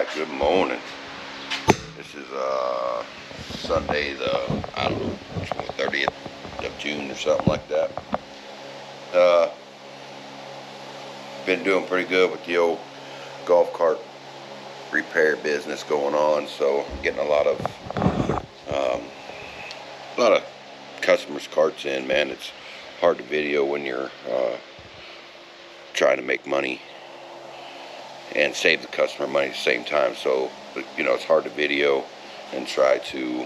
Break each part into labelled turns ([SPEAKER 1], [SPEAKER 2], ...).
[SPEAKER 1] Alright, good morning. This is Sunday the, I don't know, 30th of June or something like that. Been doing pretty good with the old golf cart repair business going on, so I'm getting a lot of customers' carts in, man. It's hard to video when you're trying to make money and save the customer money at the same time. So, you know, it's hard to video and try to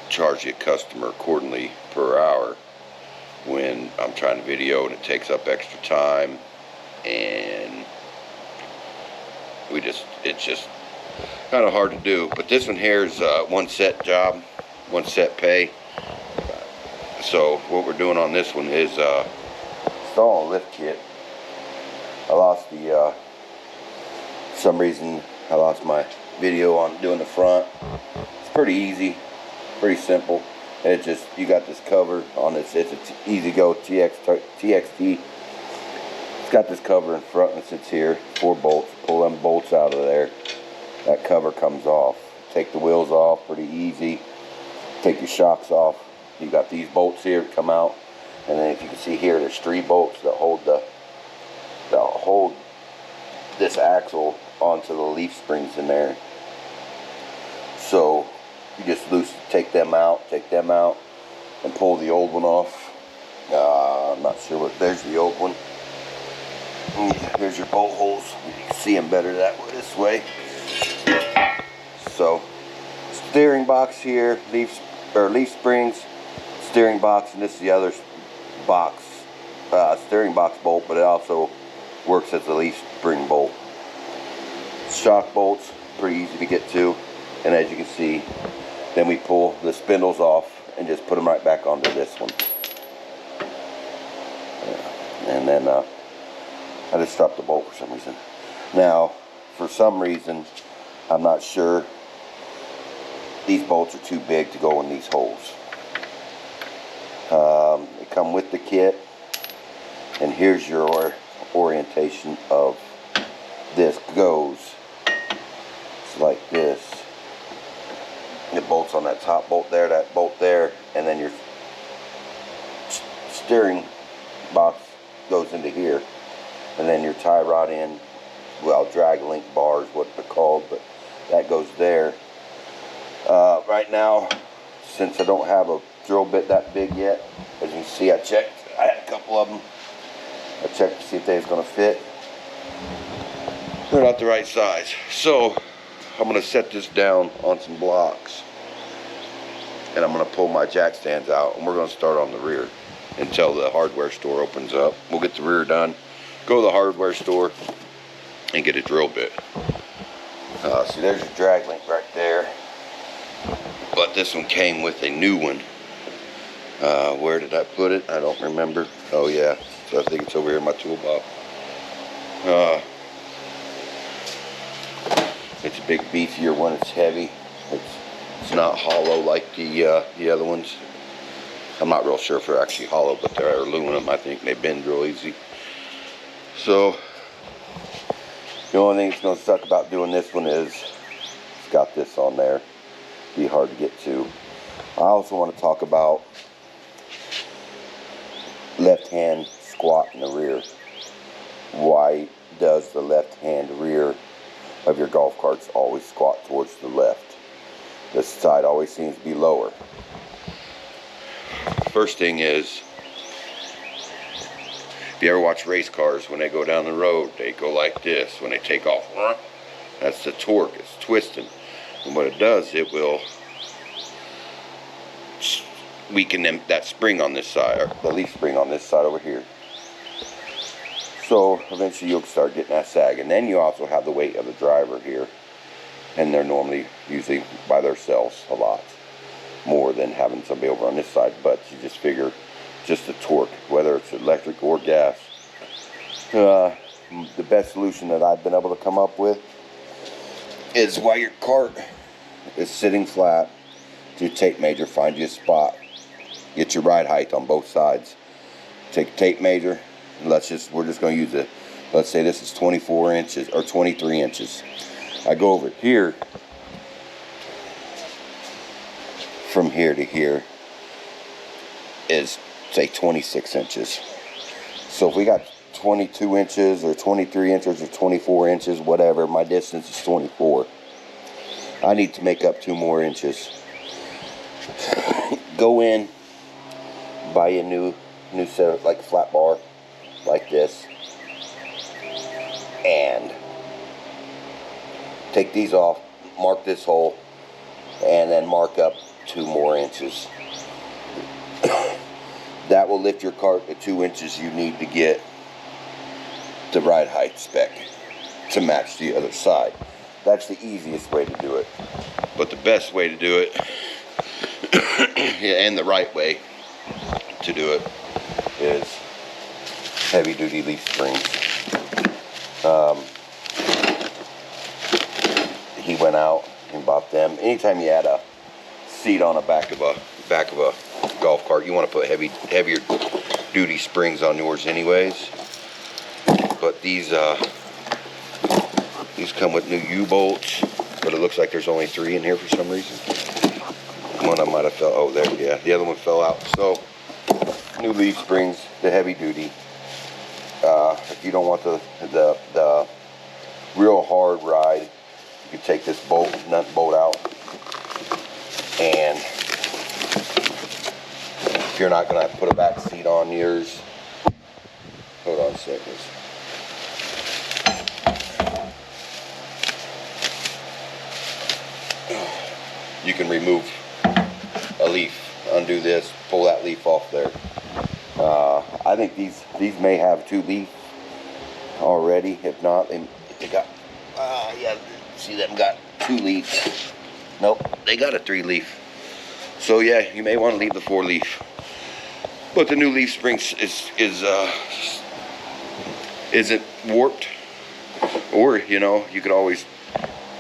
[SPEAKER 1] charge the customer accordingly per hour when I'm trying to video and it takes up extra time, and it's just kind of hard to do. But this one here is one set job, one set pay. So what we're doing on this one is installing a lift kit. I lost the, some reason I lost my video on doing the front. It's pretty easy, pretty simple. And it just, you got this cover on this, it's a Easy Go TXT. It's got this cover in front and it sits here, 4 bolts. Pull them bolts out of there, that cover comes off. Take the wheels off, pretty easy. Take your shocks off. You got these bolts here that come out. And then if you can see here, there's 3 bolts that hold this axle onto the leaf springs in there. So you just take them out, and pull the old one off. I'm not sure what. There's the old one. Here's your bolt holes. You can see them better this way. So steering box here, leaf springs, steering box, and this is the other box, steering box bolt, but it also works as a leaf spring bolt. Shock bolts, pretty easy to get to, and as you can see, then we pull the spindles off and just put them right back onto this one. And then I just stopped the bolt for some reason. Now, for some reason, I'm not sure, these bolts are too big to go in these holes. They come with the kit, and here's your orientation of this goes. It's like this. It bolts on that top bolt there, that bolt there, and then your steering box goes into here, and then your tie rod in, well, drag link bar is what they're called, but that goes there. Right now, since I don't have a drill bit that big yet, as you can see, I checked. I had a couple of them. I checked to see if they was going to fit. They're not the right size. So I'm going to set this down on some blocks, and I'm going to pull my jack stands out, and we're going to start on the rear until the hardware store opens up. We'll get the rear done, go to the hardware store, and get a drill bit. See, there's your drag link right there. But this one came with a new one. Where did I put it? I don't remember. Oh yeah, so I think it's over here in my toolbox. It's a big beefier one. It's heavy. It's not hollow like the other ones. I'm not real sure if they're actually hollow, but they're aluminum. I think they bend real easy. So the only thing that's going to suck about doing this one is it's got this on there. Be hard to get to. I also want to talk about left hand squat in the rear. Why does the left hand rear of your golf carts always squat towards the left? This side always seems to be lower. First thing is, if you ever watch race cars, when they go down the road, they go like this. When they take off, that's the torque. It's twisting. And what it does, it will weaken that spring on this side, or the leaf spring on this side over here. So eventually you'll start getting that sag. And then you also have the weight of the driver here. And they're usually by themselves a lot more than having somebody over on this side. But you just figure just the torque, whether it's electric or gas. The best solution that I've been able to come up with is while your cart is sitting flat, do a tape measure, find you a spot, get your ride height on both sides, take a tape measure, and we're just going to use a let's say this is 24 inches or 23 inches. I go over here, from here to here is, say, 26 inches. So if we got 22 inches or 23 inches or 24 inches, whatever, my distance is 24. I need to make up 2 more inches. Go in, buy a new set of, like a flat bar like this, and take these off, mark this hole, and then mark up 2 more inches. That will lift your cart the 2 inches you need to get the ride height spec to match the other side. That's the easiest way to do it. But the best way to do it, and the right way to do it, is heavy duty leaf springs. He went out and bought them. Anytime you add a seat on the back of a golf cart, you want to put heavier duty springs on yours anyways. But these come with new U-bolts, but it looks like there's only 3 in here for some reason. One I might have fell, oh there, yeah, the other one fell out. So new leaf springs, the heavy duty. If you don't want the real hard ride, you can take this nut bolt out, and if you're not gonna put a back seat on yours, hold on a second. You can remove a leaf, undo this, pull that leaf off there. I think these may have 2 leaf already. If not, they got, yeah, see them got 2 leaf. Nope, they got a 3 leaf. So yeah, you may want to leave the 4 leaf. But the new leaf spring isn't warped, or you know, you could always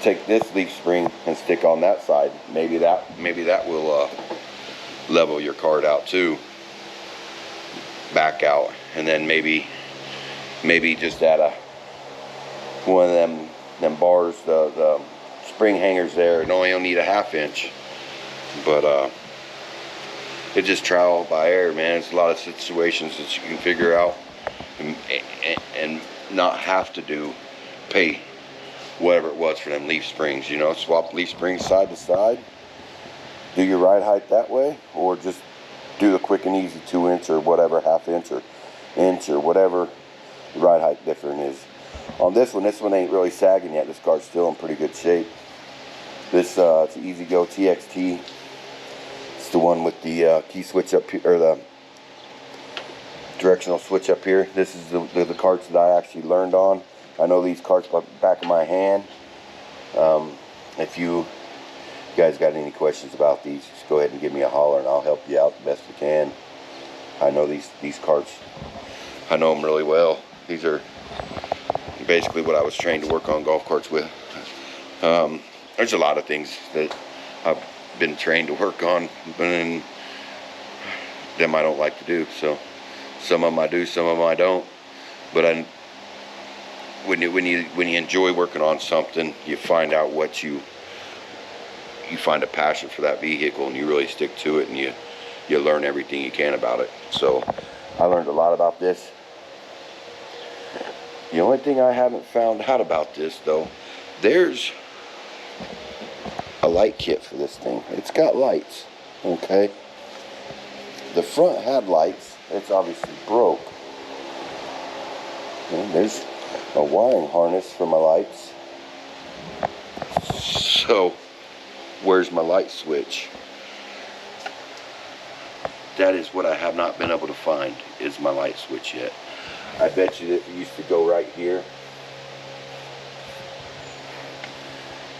[SPEAKER 1] take this leaf spring and stick on that side. Maybe that will level your cart out too, back out, and then maybe just add one of them bars, the spring hangers there, and only need a 1/2 inch. But it just trial by error, man. It's a lot of situations that you can figure out and not have to pay whatever it was for them leaf springs. You know, swap leaf springs side to side, do your ride height that way, or just do the quick and easy 2 inch or whatever, 1/2 inch or inch or whatever the ride height difference is. On this one ain't really sagging yet. This car's still in pretty good shape. This it's an Easy Go TXT. It's the one with the key switch up here, or the directional switch up here. This is the carts that I actually learned on. I know these carts by the back of my hand. If you guys got any questions about these, just go ahead and give me a holler and I'll help you out the best I can. I know these carts, I know them really well. These are basically what I was trained to work on golf carts with. There's a lot of things that I've been trained to work on, and them I don't like to do. So some of them I do, some of them I don't. But when you enjoy working on something, you find out what you find a passion for that vehicle, and you really stick to it, and you learn everything you can about it. So I learned a lot about this. The only thing I haven't found out about this though, there's a light kit for this thing. It's got lights, okay? The front had lights. It's obviously broke. And there's a wiring harness for my lights. So where's my light switch? That is what I have not been able to find, is my light switch yet. I bet you that it used to go right here.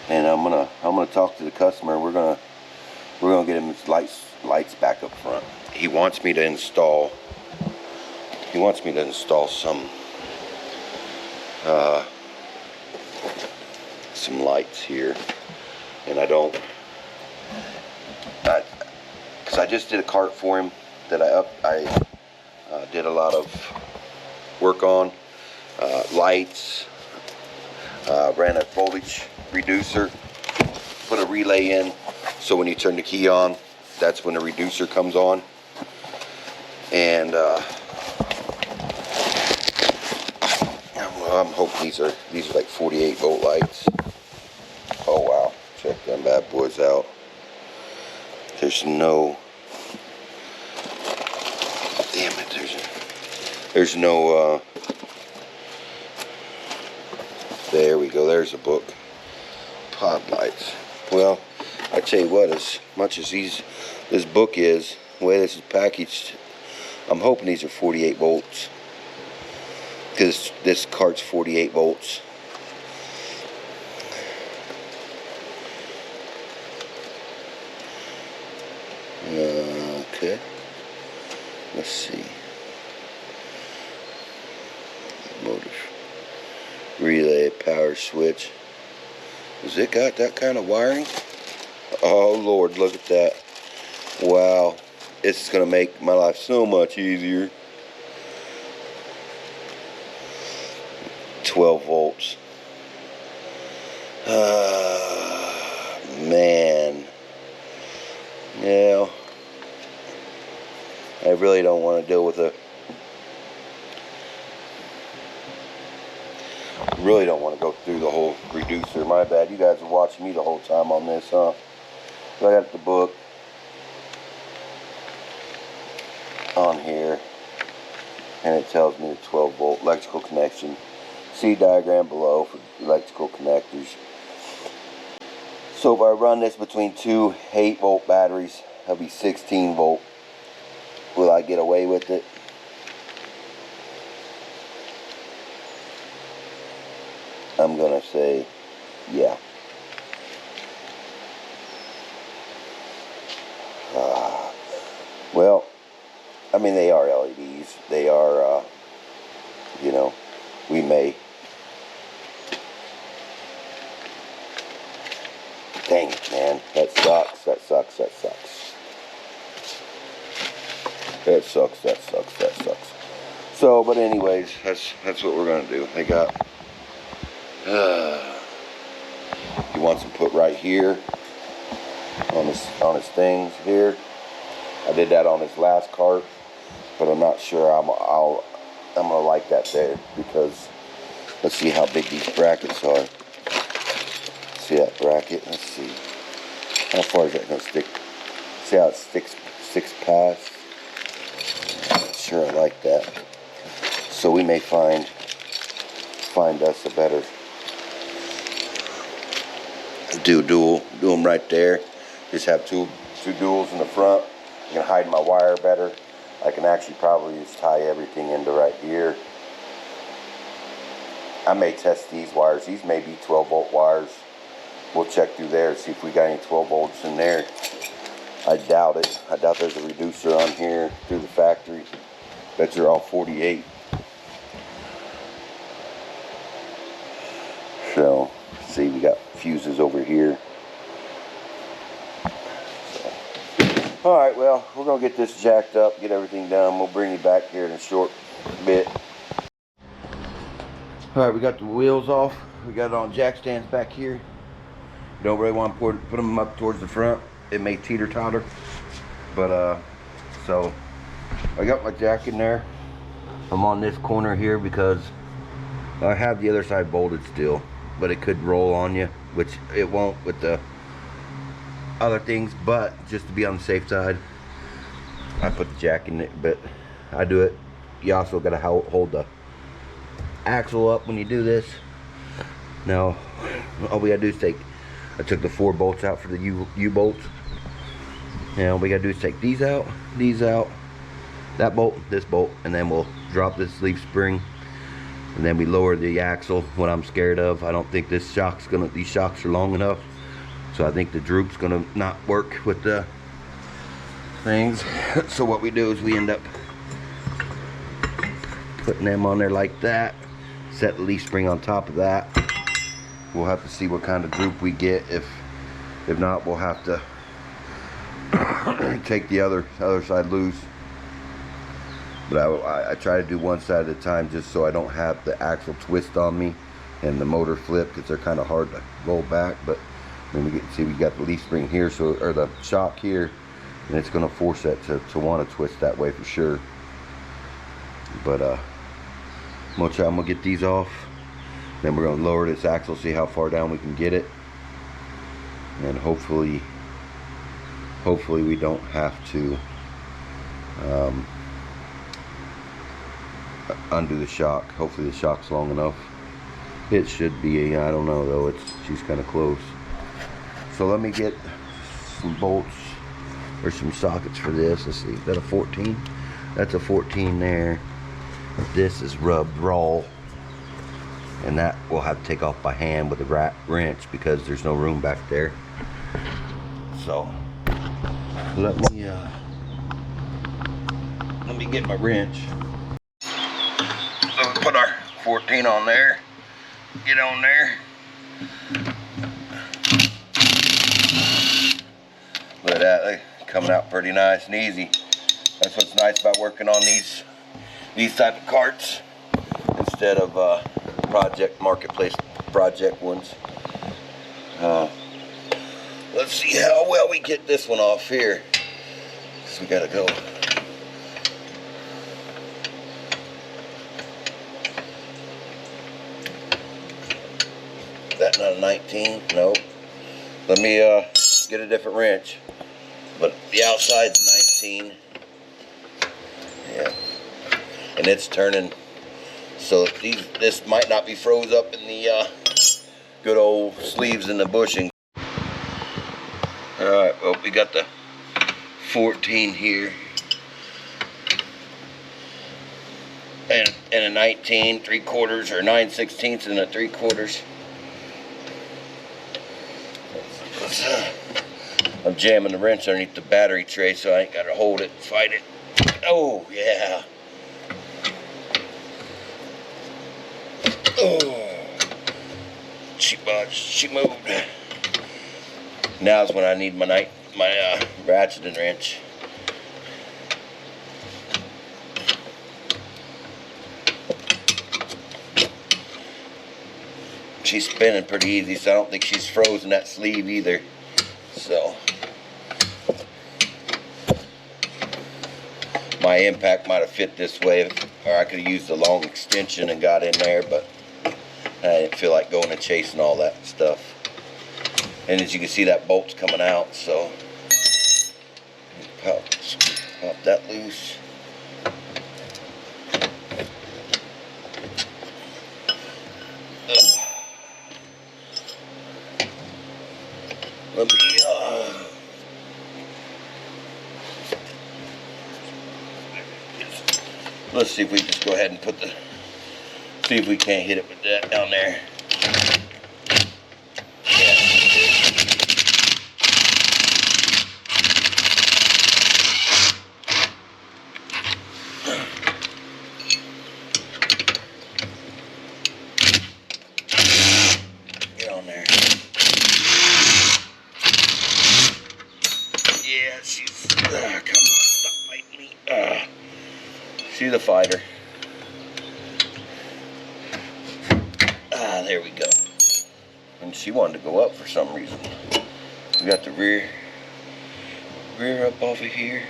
[SPEAKER 1] And I'm gonna talk to the customer. We're gonna get him his lights back up front. He wants me to install some lights here, and because I just did a cart for him that I did a lot of work on, lights, ran a voltage reducer, put a relay in, so when you turn the key on, that's when the reducer comes on. And I'm hoping these are like 48 volt lights. Oh wow, check them bad boys out. There's no, damn it, there's no, there we go, there's a book. Pod lights. Well, I tell you what, as much as this book is, the way this is packaged, I'm hoping these are 48 volts. Because this cart's 48 volts. Okay. Let's see. Motor. Relay power switch. Has it got that kind of wiring? Oh Lord, look at that. Wow. It's going to make my life so much easier. 12 volts. Man. Yeah. I really don't want to deal with a... Really don't want to go through the whole reducer. My bad. You guys are watching me the whole time on this, huh? I got the book on here, and it tells me the 12 volt electrical connection. See diagram below for electrical connectors. So if I run this between two 8 volt batteries, that'll be 16 volt. Will I get away with it? I'm gonna say yeah. Well, I mean, they are LEDs. They are, you know, we may. Dang it, man. That sucks. That sucks. That sucks. That sucks. That sucks. That sucks. So, but anyways, that's what we're gonna do. They got. He wants them put right here on his things here. I did that on his last cart, but I'm not sure I'm gonna like that there, because let's see how big these brackets are. See that bracket? Let's see. How far is that gonna stick? See how it sticks past? I'm not sure I like that. So we may find us a better do them right there. Just have two duals in the front. I can hide my wire better. I can actually probably just tie everything into right here. I may test these wires. These may be 12 volt wires. We'll check through there, see if we got any 12 volts in there. I doubt it. I doubt there's a reducer on here through the factory. Bet you're all 48. So, see, we got fuses over here. Alright, well, we're going to get this jacked up, get everything done. We'll bring you back here in a short bit. Alright, we got the wheels off. We got it on jack stands back here. You don't really want to put them up towards the front. It may teeter-totter. But, so, I got my jack in there. I'm on this corner here because I have the other side bolted still. But it could roll on you, which it won't with the other things, but just to be on the safe side, I put the jack in it. But I do it. You also got to hold the axle up when you do this. Now, all we gotta do is I took the 4 bolts out for the U-bolts. Now, all we gotta do is take these out, that bolt, this bolt, and then we'll drop this leaf spring, and then we lower the axle. What I'm scared of, I don't think these shocks are long enough. So I think the droop's gonna not work with the things. So what we do is we end up putting them on there like that. Set the leaf spring on top of that. We'll have to see what kind of droop we get. If not, we'll have to take the other side loose. But I try to do one side at a time just so I don't have the axle twist on me and the motor flip, because they're kind of hard to roll back. But when we see we got the leaf spring here, so, or the shock here, and it's going to force that to want to twist that way for sure. But I'm gonna get these off, then we're gonna lower this axle, see how far down we can get it, and hopefully we don't have to undo the shock. Hopefully the shock's long enough. It should be. I don't know though. She's kind of close. So let me get some bolts or some sockets for this. Let's see. Is that a 14? That's a 14 there. This is rubbed raw, and that we'll have to take off by hand with a wrench because there's no room back there. So let me get my wrench. So we put our 14 on there. Get on there. Look at that, they're coming out pretty nice and easy. That's what's nice about working on these type of carts instead of marketplace project ones. Let's see how well we get this one off here. So we gotta go. That not a 19? Nope. Let me get a different wrench. But the outside's 19. Yeah. And it's turning. So this might not be froze up in the good old sleeves and the bushing. Alright, well, we got the 14 here. And a 19 3/4 or 9/16 and a 3/4. I'm jamming the wrench underneath the battery tray, so I ain't got to hold it and fight it. Oh, yeah. Oh. She moved. Now's when I need my ratcheting wrench. She's spinning pretty easy, so I don't think she's frozen that sleeve either. So my impact might have fit this way, or I could have used the long extension and got in there, but I didn't feel like going and chasing all that stuff. And as you can see, that bolt's coming out, so pop that loose. Let me let's see if we just go ahead and see if we can't hit it with that down there. Get on there. Yeah, she's come on, stop biting me. She's a fighter. There we go. And she wanted to go up for some reason. We got the rear up off of here.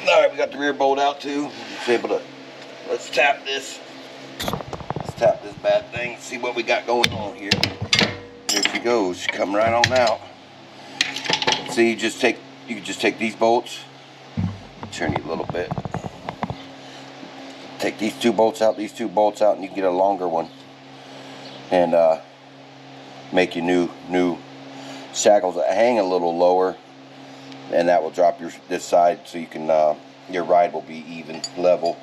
[SPEAKER 1] Alright, we got the rear bolt out too. Let's tap this. Let's tap this bad thing, see what we got going on here. There she goes, she come right on out. So you can just take these bolts, turn you a little bit. Take these two bolts out, and you can get a longer one, and make your new shackles that hang a little lower, and that will drop this side so you can your ride will be even level.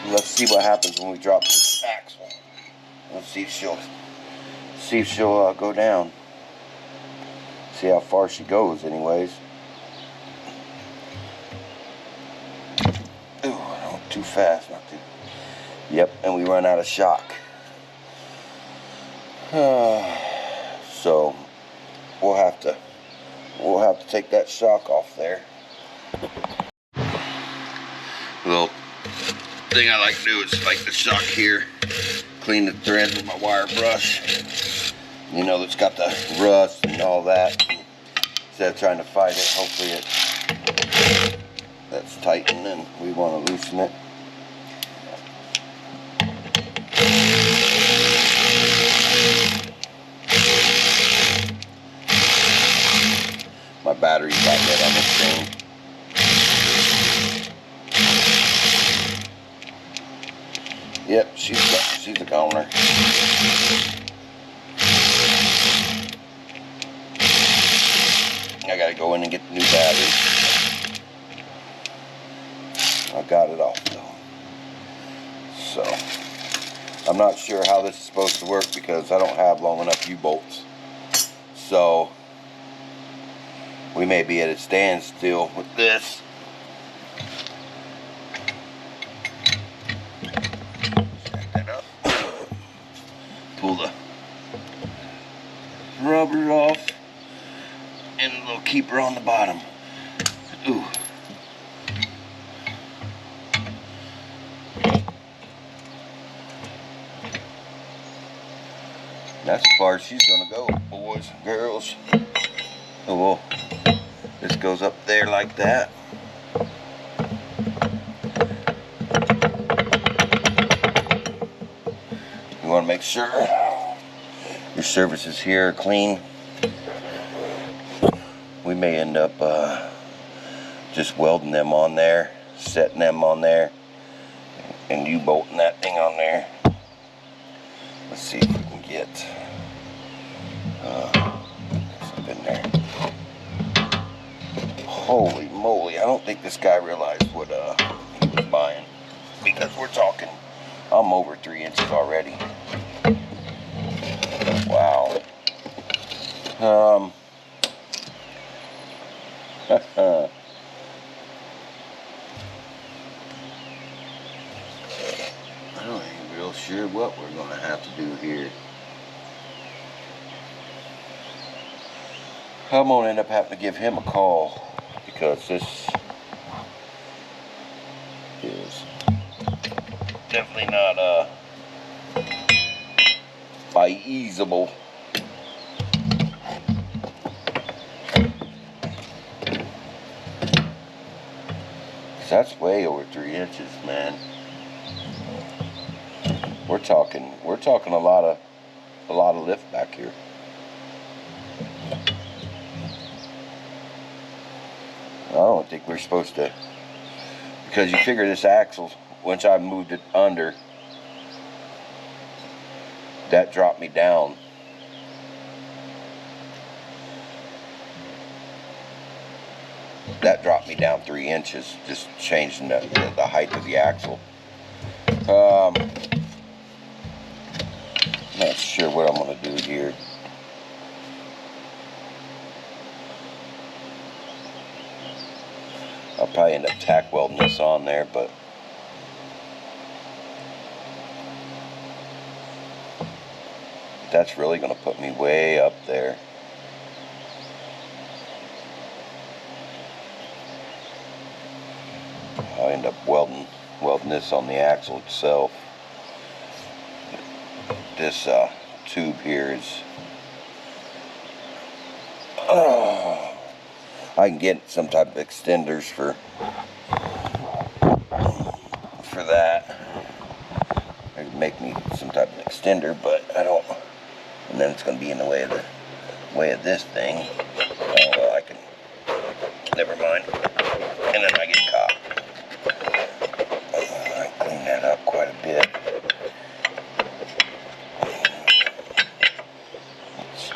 [SPEAKER 1] Let's see what happens when we drop this axle. Let's see if she'll go down. See how far she goes, anyways. Too fast, not too. Yep, and we run out of shock. So we'll have to we'll have to take that shock off there. Little thing I like to do is like the shock here, clean the threads with my wire brush. You know, it's got the rust and all that. Instead of trying to fight it, hopefully that's tightened and we want to loosen it. My battery's about dead on this thing. Yep, she's a goner. I gotta go in and get the new battery. I got it off though. So, I'm not sure how this is supposed to work because I don't have long enough U-bolts. So, we may be at a standstill with this. Jack that up. Pull the rubber off and a little keeper on the bottom. Ooh. That's as far as she's gonna go, boys and girls. Oh, well, this goes up there like that. You want to make sure your surfaces here are clean. We may end up just welding them on there, setting them on there, and U-bolting that thing on there. Let's see if we can get something in there. Holy moly, I don't think this guy realized what he was buying, because we're talking, I'm over 3 inches already. Wow. I don't ain't real sure what we're gonna have to do here. I'm gonna end up having to give him a call because this is definitely not feasible. That's way over 3 inches, man. We're talking a lot of lift back here. I don't think we're supposed to, because you figure this axle, once I moved it under, that dropped me down. That dropped me down 3 inches, just changing the height of the axle. Not sure what I'm going to do here. I'll probably end up tack welding this on there, but that's really going to put me way up there. I'll end up welding this on the axle itself. This tube here is I can get some type of extenders for that. I can make me some type of extender, but I don't. And then it's going to be in the way of this thing. Oh well, I can. Never mind. And then I get caught. I clean that up quite a bit.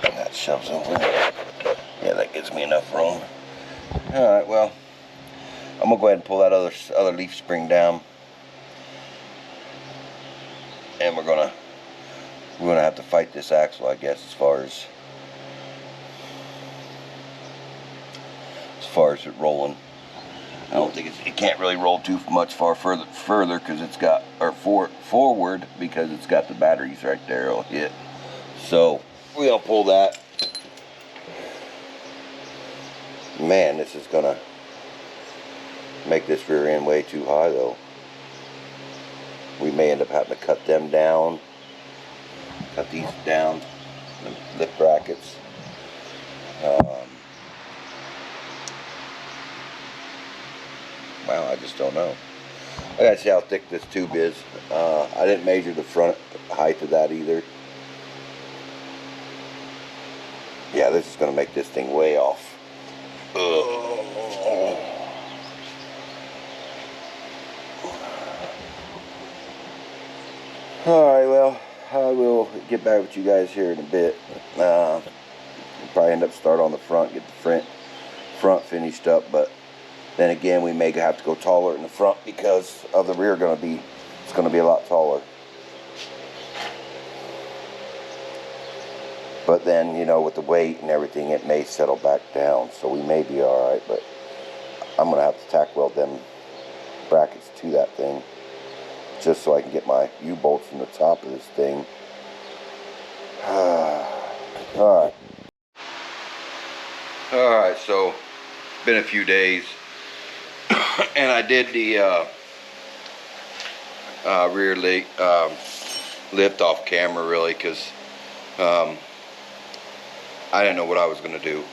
[SPEAKER 1] That shoves over. Yeah, that gives me enough room. Alright, well, I'm going to go ahead and pull that other leaf spring down. And we're going to have to fight this axle, I guess, as far as it rolling. I don't think it can't really roll too much further because it's got, or forward, because it's got the batteries right there it'll hit. So we're going to pull that. Man, this is gonna make this rear end way too high though. We may end up having to cut them down. Cut these down, the lip brackets. Well, I just don't know. I gotta see how thick this tube is. I didn't measure the front height of that either. Yeah, this is gonna make this thing way off. Alright, well, I will get back with you guys here in a bit. We'll probably end up start on the front, get the front finished up, but then again, we may have to go taller in the front because of the rear it's gonna be a lot taller. But then, you know, with the weight and everything, it may settle back down, so we may be alright, but I'm gonna have to tack weld them brackets to that thing just so I can get my U-bolts from the top of this thing. Alright. Alright, so it's been a few days. And I did the rear lift off camera, really, because I didn't know what I was going to do.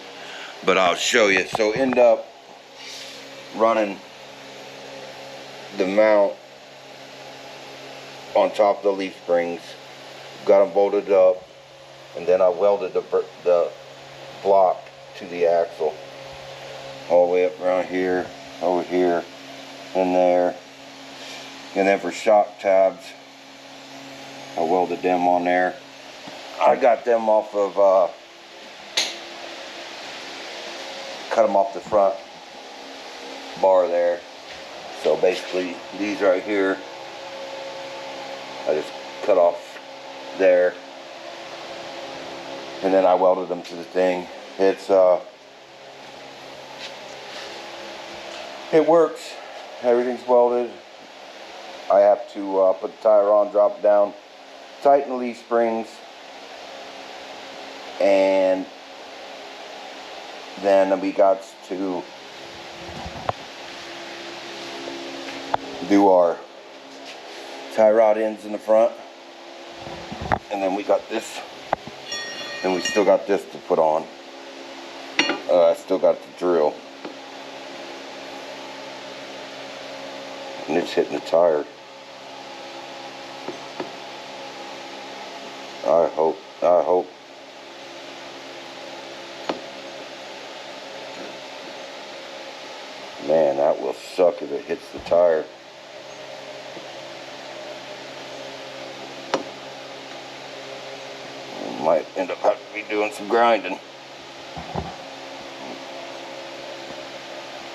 [SPEAKER 1] But I'll show you. So end up running the mount on top of the leaf springs, got them bolted up, and then I welded the block to the axle all the way up around here, over here, and there. And then for shock tabs, I welded them on there. I got them off of cut them off the front bar there. So basically these right here, I just cut off there, and then I welded them to the thing. It works. Everything's welded. I have to put the tire on, drop it down, tighten the leaf springs, and then we got to do our tie rod ends in the front, and then we got this, and we still got this to put on. I still got the drill, and it's hitting the tire. I hope. Man, that will suck if it hits the tire. Might end up having to be doing some grinding.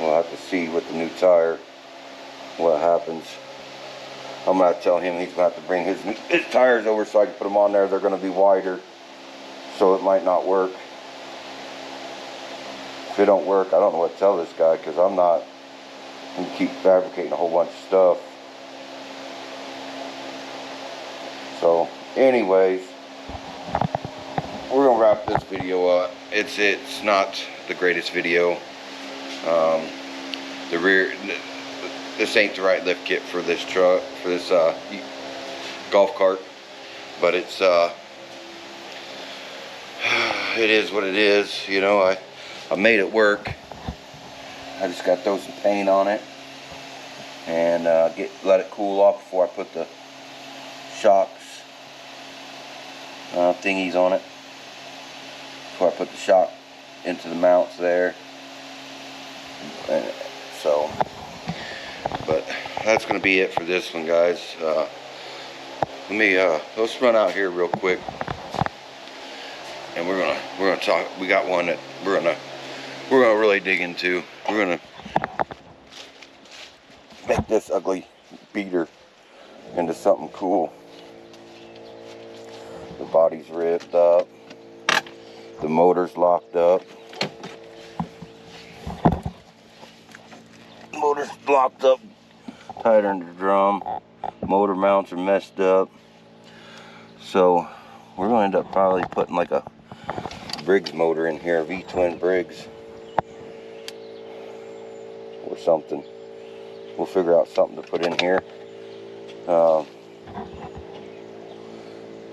[SPEAKER 1] We'll have to see with the new tire what happens. I'm gonna have to tell him he's gonna have to bring his tires over so I can put them on there. They're gonna be wider, so it might not work. If it don't work, I don't know what to tell this guy, because I'm not gonna keep fabricating a whole bunch of stuff. So anyways, we're gonna wrap this video up. It's not the greatest video. The rear, this ain't the right lift kit for this truck, for this golf cart, but it's it is what it is. You know, I made it work. I just got to throw some paint on it and let it cool off before I put the shocks thingies on it. Before I put the shock into the mounts there. So, but that's gonna be it for this one, guys. Let's run out here real quick, and we're gonna talk. We got one that we're gonna really dig into. We're gonna make this ugly beater into something cool. The body's ripped up. The motor's locked up. Motor's blocked up tighter than the drum. Motor mounts are messed up. So we're going to end up probably putting like a Briggs motor in here, V-twin Briggs. or something. We'll figure out something to put in here.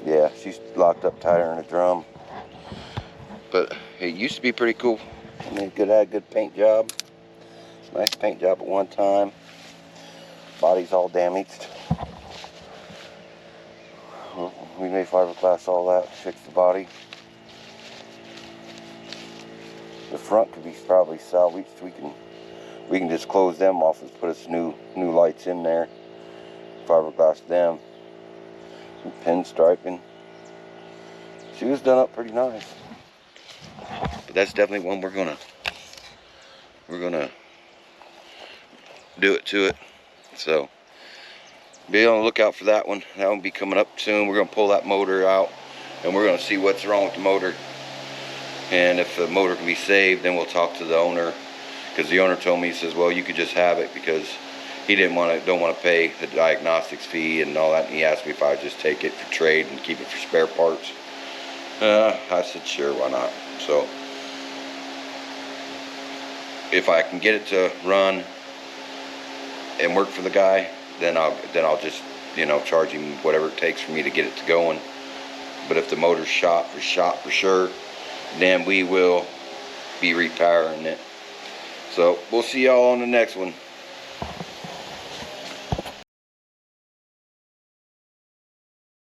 [SPEAKER 1] Yeah, she's locked up tighter in a drum. But it used to be pretty cool. I mean, had a good paint job. Nice paint job at one time. Body's all damaged. Well, we may fiberglass all that, fix the body. The front could be probably salvaged. We can just close them off and put us new lights in there. Fiberglass them. Some pinstriping. She was done up pretty nice. But that's definitely one we're gonna do it to it. So be on the lookout for that one. That one will be coming up soon. We're gonna pull that motor out and we're gonna see what's wrong with the motor. And if the motor can be saved, then we'll talk to the owner. Because the owner told me, he says, well, you could just have it, because he don't want to pay the diagnostics fee and all that. And he asked me if I would just take it for trade and keep it for spare parts. I said, sure, why not? So if I can get it to run and work for the guy, then I'll just, you know, charge him whatever it takes for me to get it to going. But if the motor's shot for sure, then we will be repowering it. So we'll see y'all on the next one.